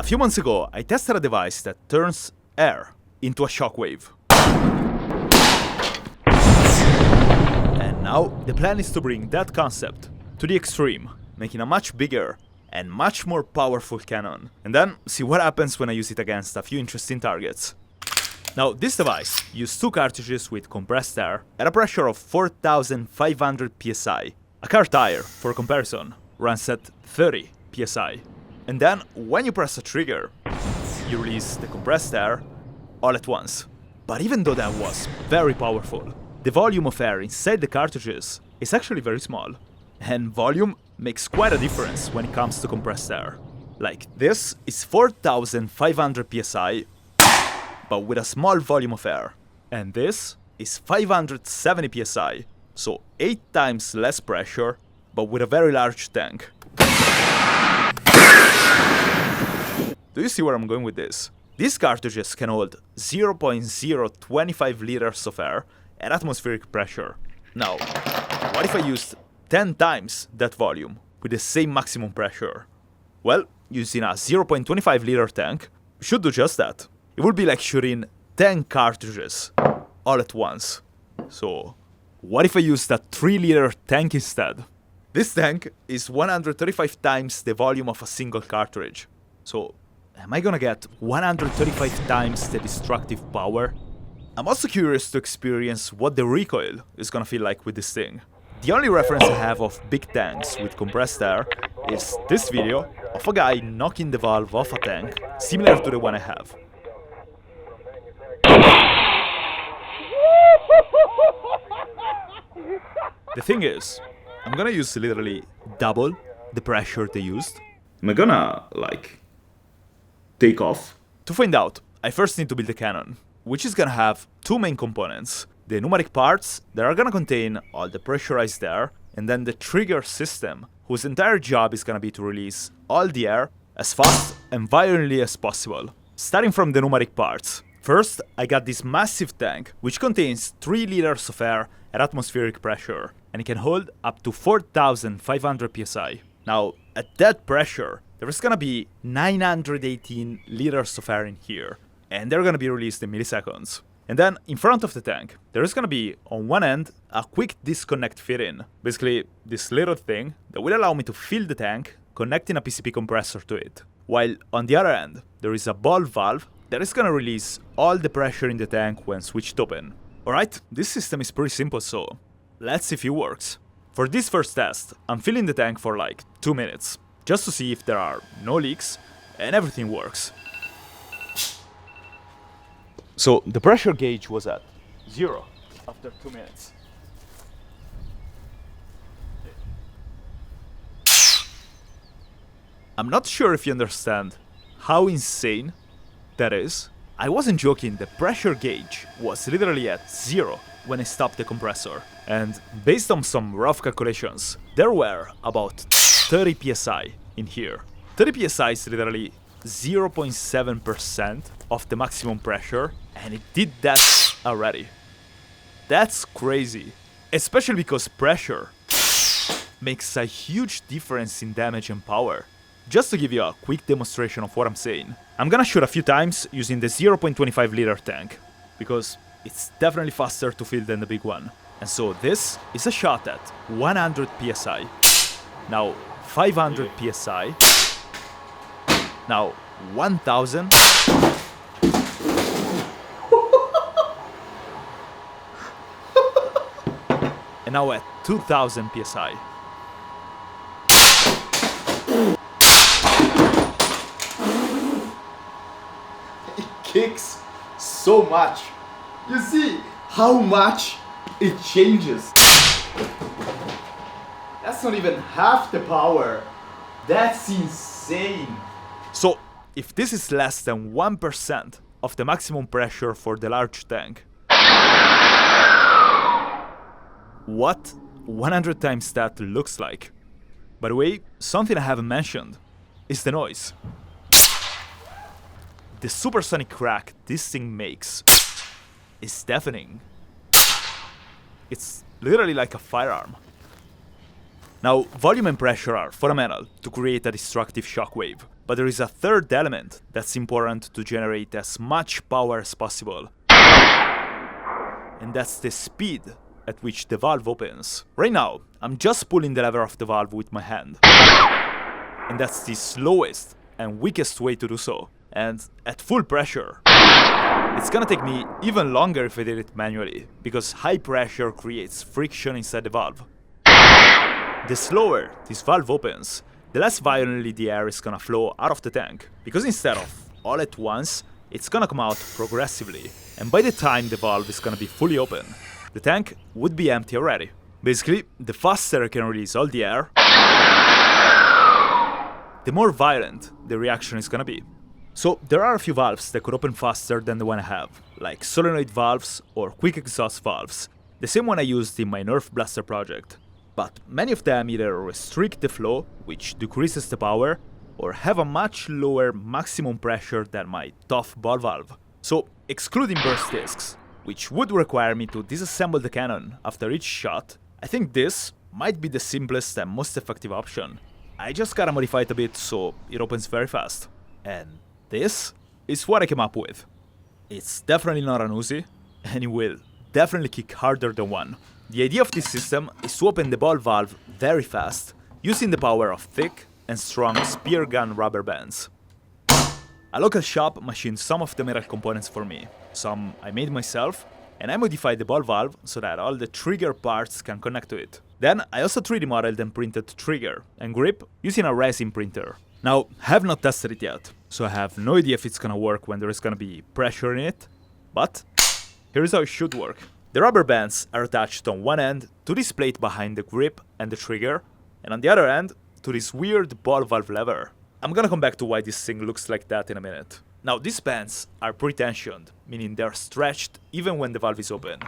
few months ago, I tested a device that turns air into a shockwave. And now, the plan is to bring that concept to the extreme, making a much bigger and much more powerful cannon, and then see what happens when I use it against a few interesting targets. Now, this device uses two cartridges with compressed air at a pressure of 4,500 psi. A car tire, for comparison, runs at 30 psi. And then, when you press a trigger, you release the compressed air all at once. But even though that was very powerful, the volume of air inside the cartridges is actually very small. And volume makes quite a difference when it comes to compressed air. Like, this is 4,500 psi, but with a small volume of air. And this is 570 psi, so 8 times less pressure, but with a very large tank. Do you see where I'm going with this? These cartridges can hold 0.025 liters of air at atmospheric pressure. Now, what if I used 10 times that volume with the same maximum pressure? Well, using a 0.25 liter tank should do just that. It would be like shooting 10 cartridges all at once. So, what if I used a 3 liter tank instead? This tank is 135 times the volume of a single cartridge. So, am I gonna get 135 times the destructive power? I'm also curious to experience what the recoil is gonna feel like with this thing. The only reference I have of big tanks with compressed air is this video of a guy knocking the valve off a tank, similar to the one I have. The thing is, I'm gonna use literally double the pressure they used. Am I gonna, take off? To find out, I first need to build a cannon, which is gonna have two main components. The pneumatic parts that are gonna contain all the pressurized air, and then the trigger system, whose entire job is gonna be to release all the air as fast and violently as possible. Starting from the pneumatic parts. First, I got this massive tank, which contains 3 liters of air at atmospheric pressure, and it can hold up to 4,500 psi. Now, at that pressure, there is gonna be 918 liters of air in here, and they're gonna be released in milliseconds. And then, in front of the tank, there is gonna be, on one end, a quick disconnect fit-in. Basically, this little thing that will allow me to fill the tank, connecting a PCP compressor to it. While, on the other end, there is a ball valve that is gonna release all the pressure in the tank when switched open. Alright, this system is pretty simple, so let's see if it works. For this first test, I'm filling the tank for like 2 minutes, just to see if there are no leaks and everything works. So the pressure gauge was at 0 after 2 minutes. I'm not sure if you understand how insane that is. I wasn't joking, the pressure gauge was literally at 0 when I stopped the compressor. And based on some rough calculations, there were about 30 psi in here. 30 psi is literally 0.7% of the maximum pressure, and it did that already. That's crazy. Especially because pressure makes a huge difference in damage and power. Just to give you a quick demonstration of what I'm saying, I'm gonna shoot a few times using the 0.25 liter tank, because it's definitely faster to fill than the big one. And so this is a shot at 100 psi, now 500 psi, now 1000, and now at 2000 psi. Kicks so much. You see how much it changes. That's not even half the power. That's insane. So, if this is less than 1% of the maximum pressure for the large tank, what 100 times that looks like? By the way, something I haven't mentioned is the noise. The supersonic crack this thing makes is deafening. It's literally like a firearm. Now, volume and pressure are fundamental to create a destructive shockwave. But there is a third element that's important to generate as much power as possible. And that's the speed at which the valve opens. Right now, I'm just pulling the lever of the valve with my hand. And that's the slowest and weakest way to do so. And at full pressure, it's gonna take me even longer if I did it manually, because high pressure creates friction inside the valve. The slower this valve opens, the less violently the air is gonna flow out of the tank, because instead of all at once, it's gonna come out progressively, and by the time the valve is gonna be fully open, the tank would be empty already. Basically, the faster I can release all the air, the more violent the reaction is gonna be. So there are a few valves that could open faster than the one I have, like solenoid valves or quick exhaust valves, the same one I used in my Nerf Blaster project. But many of them either restrict the flow, which decreases the power, or have a much lower maximum pressure than my tough ball valve. So, excluding burst discs, which would require me to disassemble the cannon after each shot, I think this might be the simplest and most effective option. I just gotta modify it a bit so it opens very fast. And this is what I came up with. It's definitely not an Uzi, and it will definitely kick harder than one. The idea of this system is to open the ball valve very fast, using the power of thick and strong spear gun rubber bands. A local shop machined some of the metal components for me, some I made myself, and I modified the ball valve so that all the trigger parts can connect to it. Then I also 3D modeled and printed trigger and grip using a resin printer. Now, I have not tested it yet, so I have no idea if it's gonna work when there is gonna be pressure in it, but here's how it should work. The rubber bands are attached on one end to this plate behind the grip and the trigger, and on the other end to this weird ball valve lever. I'm gonna come back to why this thing looks like that in a minute. Now, these bands are pre-tensioned, meaning they're stretched even when the valve is open.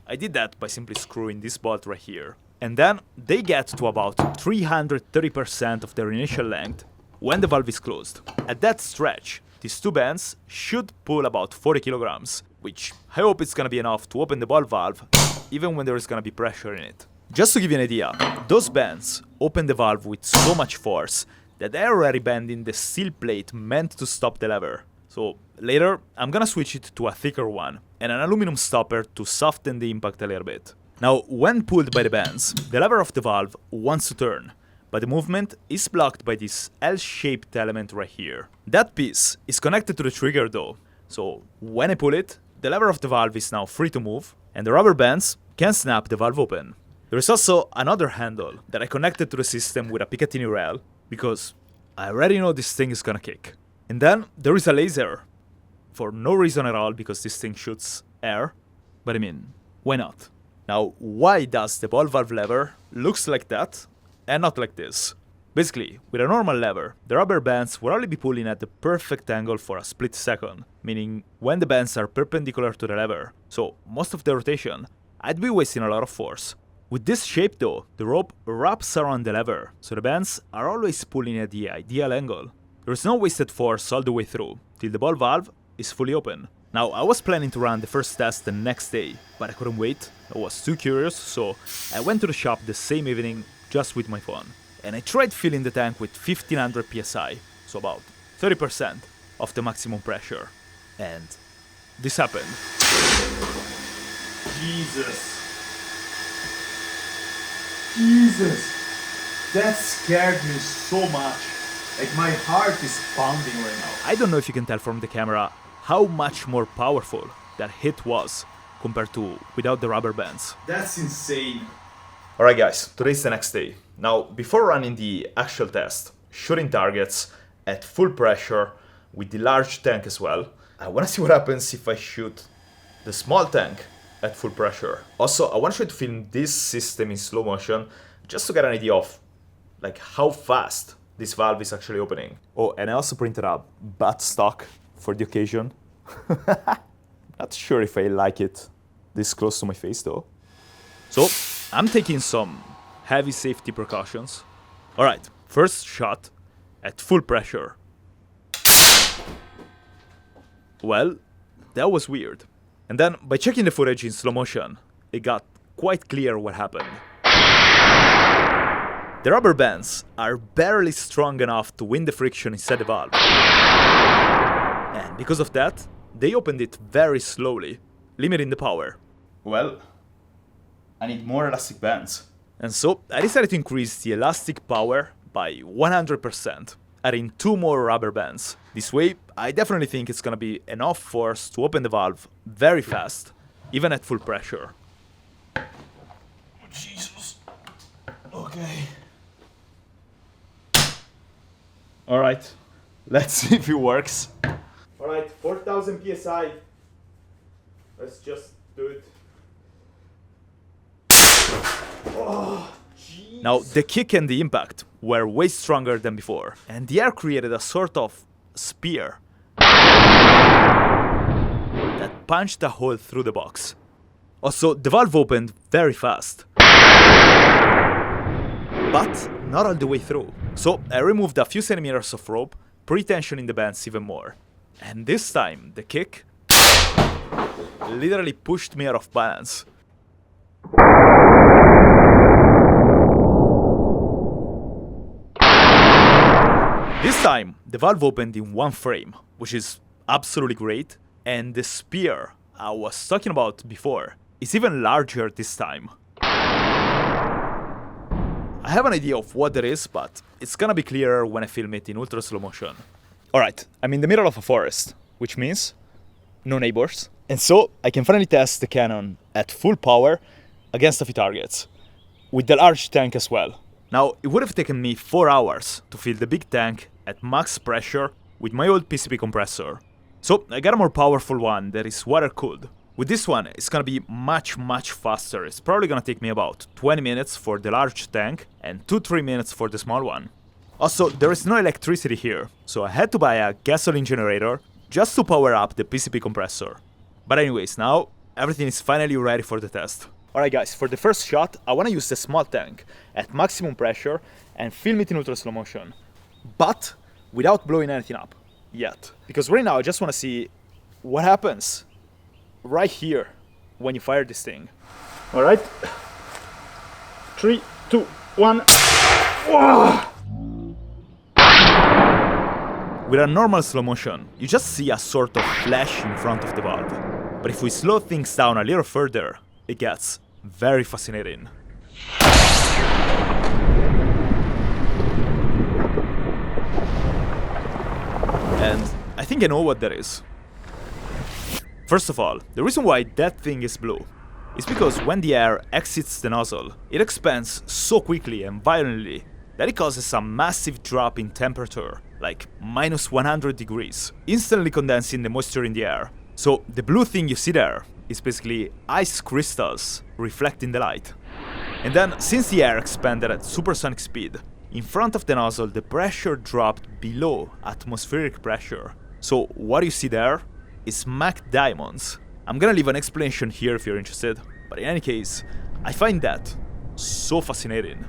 I did that by simply screwing this bolt right here. And then they get to about 330% of their initial length when the valve is closed. At that stretch, these two bands should pull about 40 kilograms, which I hope it's gonna be enough to open the ball valve, even when there is gonna be pressure in it. Just to give you an idea, those bands open the valve with so much force that they're already bending the steel plate meant to stop the lever. So later, I'm gonna switch it to a thicker one, and an aluminum stopper to soften the impact a little bit. Now, when pulled by the bands, the lever of the valve wants to turn, but the movement is blocked by this L-shaped element right here. That piece is connected to the trigger though, so when I pull it, the lever of the valve is now free to move, and the rubber bands can snap the valve open. There is also another handle that I connected to the system with a Picatinny rail, because I already know this thing is gonna kick. And then there is a laser, for no reason at all, because this thing shoots air, but I mean, why not? Now, why does the ball valve lever looks like that and not like this? Basically, with a normal lever, the rubber bands will only be pulling at the perfect angle for a split second, meaning when the bands are perpendicular to the lever, so most of the rotation, I'd be wasting a lot of force. With this shape though, the rope wraps around the lever, so the bands are always pulling at the ideal angle. There is no wasted force all the way through, till the ball valve is fully open. Now, I was planning to run the first test the next day, but I couldn't wait, I was too curious, so I went to the shop the same evening just with my phone. And I tried filling the tank with 1500 psi, so about 30% of the maximum pressure. And this happened. Jesus. Jesus. That scared me so much. Like, my heart is pounding right now. I don't know if you can tell from the camera how much more powerful that hit was compared to without the rubber bands. That's insane. Alright guys, today's the next day. Now, before running the actual test, shooting targets at full pressure with the large tank as well, I wanna see what happens if I shoot the small tank at full pressure. Also, I want to try to film this system in slow motion just to get an idea of like how fast this valve is actually opening. Oh, and I also printed a butt stock for the occasion. Not sure if I like it this close to my face though. So, I'm taking some heavy safety precautions. Alright, first shot at full pressure. Well, that was weird. And then, by checking the footage in slow motion, it got quite clear what happened. The rubber bands are barely strong enough to win the friction inside the valve. And because of that, they opened it very slowly, limiting the power. Well, I need more elastic bands. And so I decided to increase the elastic power by 100%, adding 2 more rubber bands. This way, I definitely think it's gonna be enough force to open the valve very fast, even at full pressure. Oh, Jesus. Okay. Alright, let's see if it works. Alright, 4000 psi. Let's just do it. Oh, geez. Now, the kick and the impact were way stronger than before, and the air created a sort of spear that punched a hole through the box. Also, the valve opened very fast, but not all the way through. So I removed a few centimeters of rope, pre-tensioning the bands even more. And this time, the kick literally pushed me out of balance. This time, the valve opened in 1 frame, which is absolutely great, and the spear I was talking about before is even larger this time. I have an idea of what that is, but it's gonna be clearer when I film it in ultra slow motion. Alright, I'm in the middle of a forest, which means no neighbors. And so I can finally test the cannon at full power against a few targets, with the large tank as well. Now, it would have taken me 4 hours to fill the big tank at max pressure with my old PCB compressor. So I got a more powerful one that is water cooled. With this one, it's gonna be much faster. It's probably gonna take me about 20 minutes for the large tank and 2-3 minutes for the small one. Also, there is no electricity here, so I had to buy a gasoline generator just to power up the PCB compressor. But anyways, now everything is finally ready for the test. Alright guys, for the first shot, I wanna use the small tank at maximum pressure and film it in ultra slow motion. But without blowing anything up, yet. Because right now I just wanna see what happens right here when you fire this thing. Alright. 3, 2, 1. Whoa! With a normal slow motion, you just see a sort of flash in front of the valve. But if we slow things down a little further, it gets very fascinating. And I think I know what that is. First of all, the reason why that thing is blue is because when the air exits the nozzle, it expands so quickly and violently that it causes a massive drop in temperature, like minus 100 degrees, instantly condensing the moisture in the air. So the blue thing you see there is basically ice crystals reflecting the light. And then, since the air expanded at supersonic speed, in front of the nozzle the pressure dropped below atmospheric pressure. So what you see there is Mac diamonds. I'm gonna leave an explanation here if you're interested, but in any case, I find that so fascinating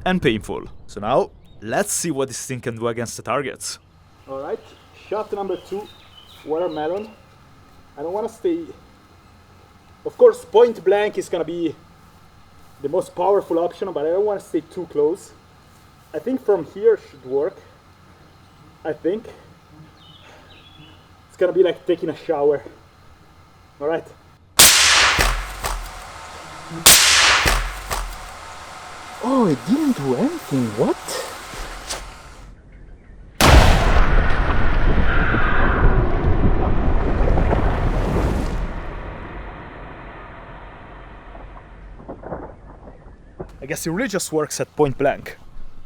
and painful. So now, let's see what this thing can do against the targets. Alright, shot number 2, watermelon. I don't wanna stay... Of course, point blank is gonna be the most powerful option, but I don't wanna stay too close. I think from here should work. I think. It's gonna be like taking a shower. Alright. Oh, it didn't do anything, what? I guess it really just works at point blank.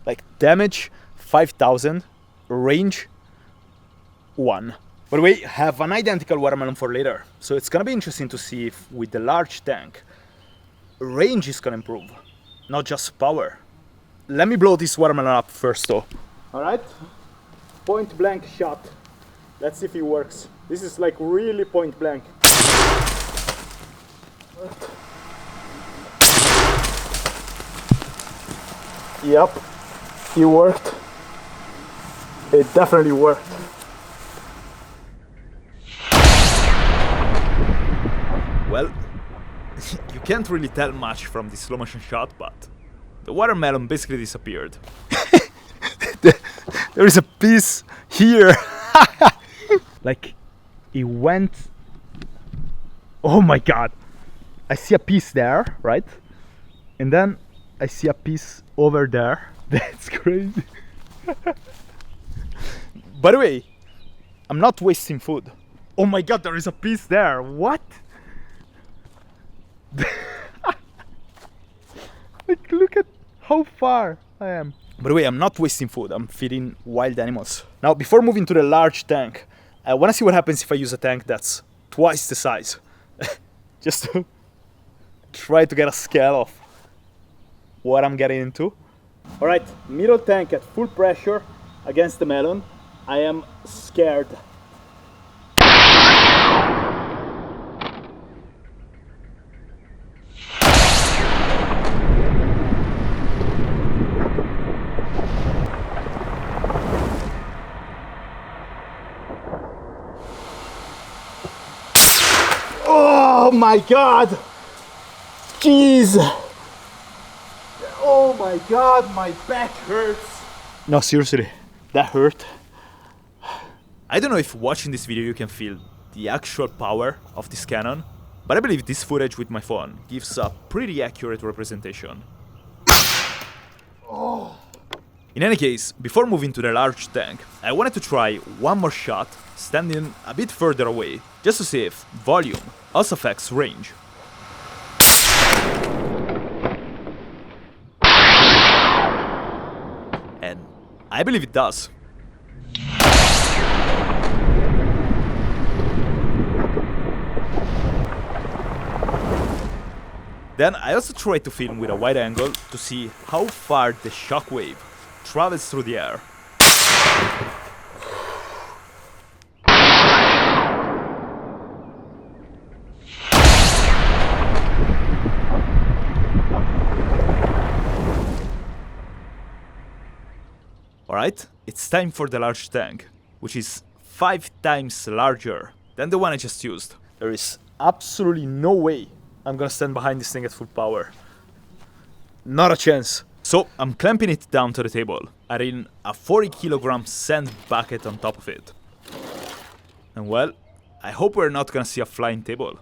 Like damage 5000, range 1. By the way, I have an identical watermelon for later, so it's gonna be interesting to see if with the large tank, range is gonna improve, not just power. Let me blow this watermelon up first though. Alright, point blank shot. Let's see if it works. This is like really point blank. Yep, it worked. It definitely worked. Well, you can't really tell much from this slow motion shot, but the watermelon basically disappeared. There is a piece here. Like, it went. Oh my god. I see a piece there, right? And then I see a piece over there. That's crazy. By the way, I'm not wasting food. Oh my god, there is a piece there. What? Like, look at how far I am. By the way, I'm not wasting food. I'm feeding wild animals. Now, before moving to the large tank, I want to see what happens if I use a tank that's twice the size. Just to try to get a scale of what I'm getting into. All right, middle tank at full pressure against the melon. I am scared. Oh my god! Jeez! Oh my god, my back hurts! No, seriously, that hurt. I don't know if watching this video you can feel the actual power of this cannon, but I believe this footage with my phone gives a pretty accurate representation. In any case, before moving to the large tank, I wanted to try one more shot standing a bit further away, just to see if volume also affects range. And I believe it does. Then I also tried to film with a wide angle to see how far the shockwave travels through the air. Alright, it's time for the large tank, which is 5 times larger than the one I just used. There is absolutely no way I'm gonna stand behind this thing at full power. Not a chance. So I'm clamping it down to the table, adding a 40 kilogram sand bucket on top of it. And well, I hope we're not gonna see a flying table.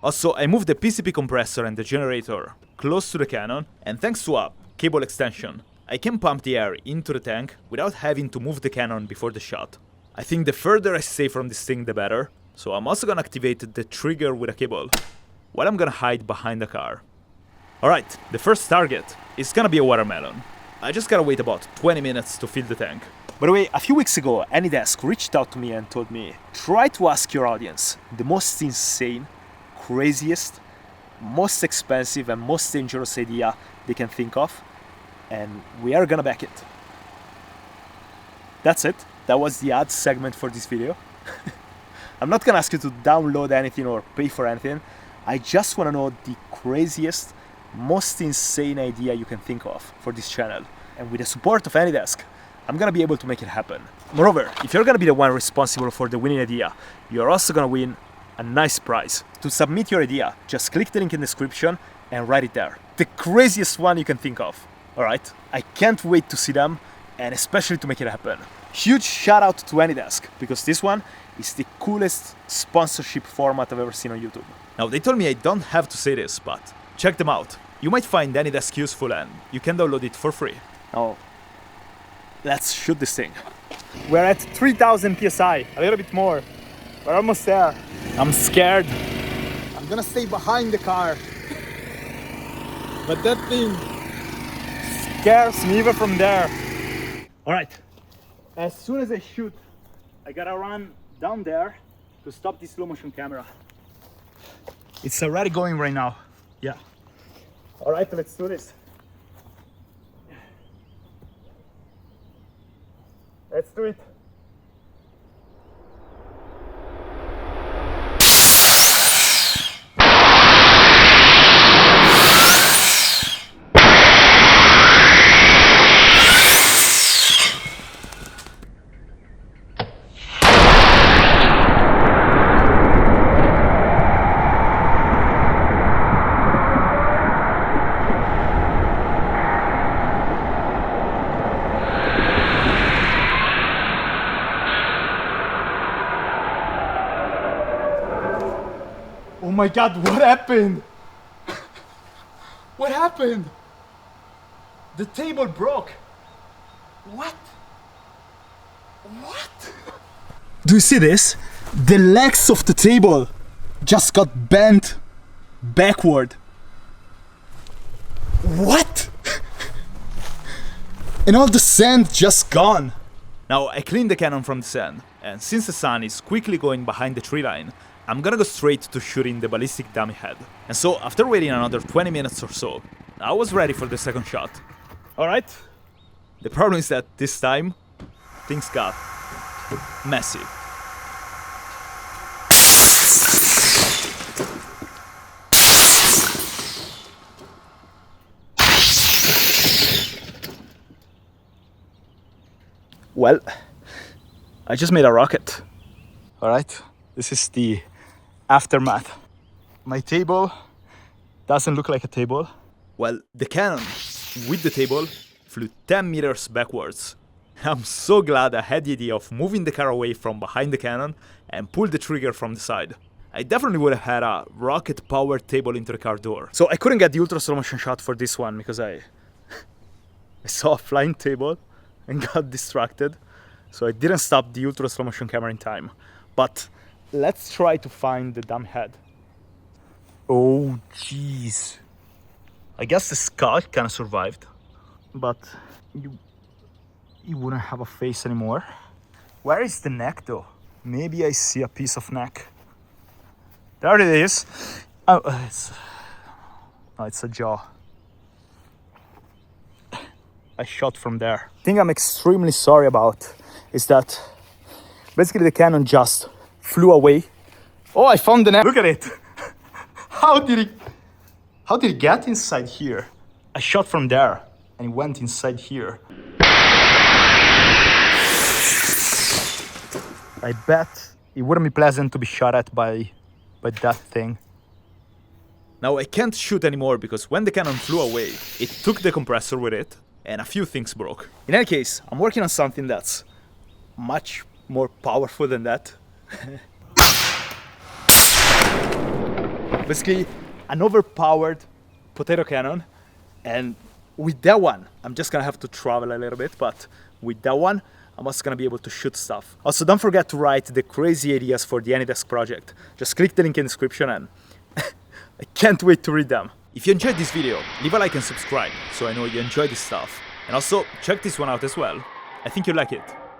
Also, I moved the PCP compressor and the generator close to the cannon, and thanks to a cable extension, I can pump the air into the tank without having to move the cannon before the shot. I think the further I stay from this thing the better, so I'm also gonna activate the trigger with a cable, while I'm gonna hide behind the car. Alright, the first target is gonna be a watermelon. I just gotta wait about 20 minutes to fill the tank. By the way, a few weeks ago, AnyDesk reached out to me and told me, try to ask your audience the most insane, craziest, most expensive and most dangerous idea they can think of, and we are gonna back it. That's it. That was the ad segment for this video. I'm not gonna ask you to download anything or pay for anything. I just wanna know the craziest, most insane idea you can think of for this channel. And with the support of AnyDesk, I'm gonna be able to make it happen. Moreover, if you're gonna be the one responsible for the winning idea, you're also gonna win a nice prize. To submit your idea, just click the link in the description and write it there. The craziest one you can think of. Alright, I can't wait to see them and especially to make it happen. Huge shout out to AnyDesk, because this one is the coolest sponsorship format I've ever seen on YouTube. Now they told me I don't have to say this, but check them out. You might find AnyDesk useful and you can download it for free. Now, let's shoot this thing. We're at 3000 PSI, a little bit more. We're almost there. I'm scared. I'm gonna stay behind the car. But that thing scares me even from there. All right, as soon as I shoot, I gotta run down there to stop this slow motion camera. It's already going right now. Yeah. All right, let's do this. Let's do it. my god, what happened? What happened? The table broke. What? What? Do you see this? The legs of the table just got bent backward. What? And all the sand just gone. Now I cleaned the cannon from the sand, and since the sun is quickly going behind the tree line, I'm gonna go straight to shooting the ballistic dummy head. And so after waiting another 20 minutes or so, I was ready for the second shot. Alright. The problem is that this time, things got messy. Well, I just made a rocket. Alright, this is the aftermath. My table doesn't look like a table. Well, the cannon with the table flew 10 meters backwards. I'm so glad I had the idea of moving the car away from behind the cannon and pull the trigger from the side. I definitely would have had a rocket-powered table into the car door. So I couldn't get the ultra slow motion shot for this one because I saw a flying table and got distracted. So I didn't stop the ultra slow motion camera in time. But let's try to find the dumb head. Oh jeez. I guess the skull kind of survived, but you wouldn't have a face anymore. Where is the neck though? Maybe I see a piece of neck. There it is. Oh, it's a jaw. I shot from there. The thing I'm extremely sorry about is that basically the cannon just flew away. Oh, I found the neck. Look at it. How did it get inside here? I shot from there and it went inside here. I bet it wouldn't be pleasant to be shot at by that thing. Now I can't shoot anymore because when the cannon flew away, it took the compressor with it and a few things broke. In any case, I'm working on something that's much more powerful than that. Basically, an overpowered potato cannon, and with that one, I'm just gonna have to travel a little bit, but with that one, I'm also gonna be able to shoot stuff. Also, don't forget to write the crazy ideas for the AnyDesk project. Just click the link in the description and I can't wait to read them. If you enjoyed this video, leave a like and subscribe so I know you enjoy this stuff. And also, check this one out as well. I think you'll like it.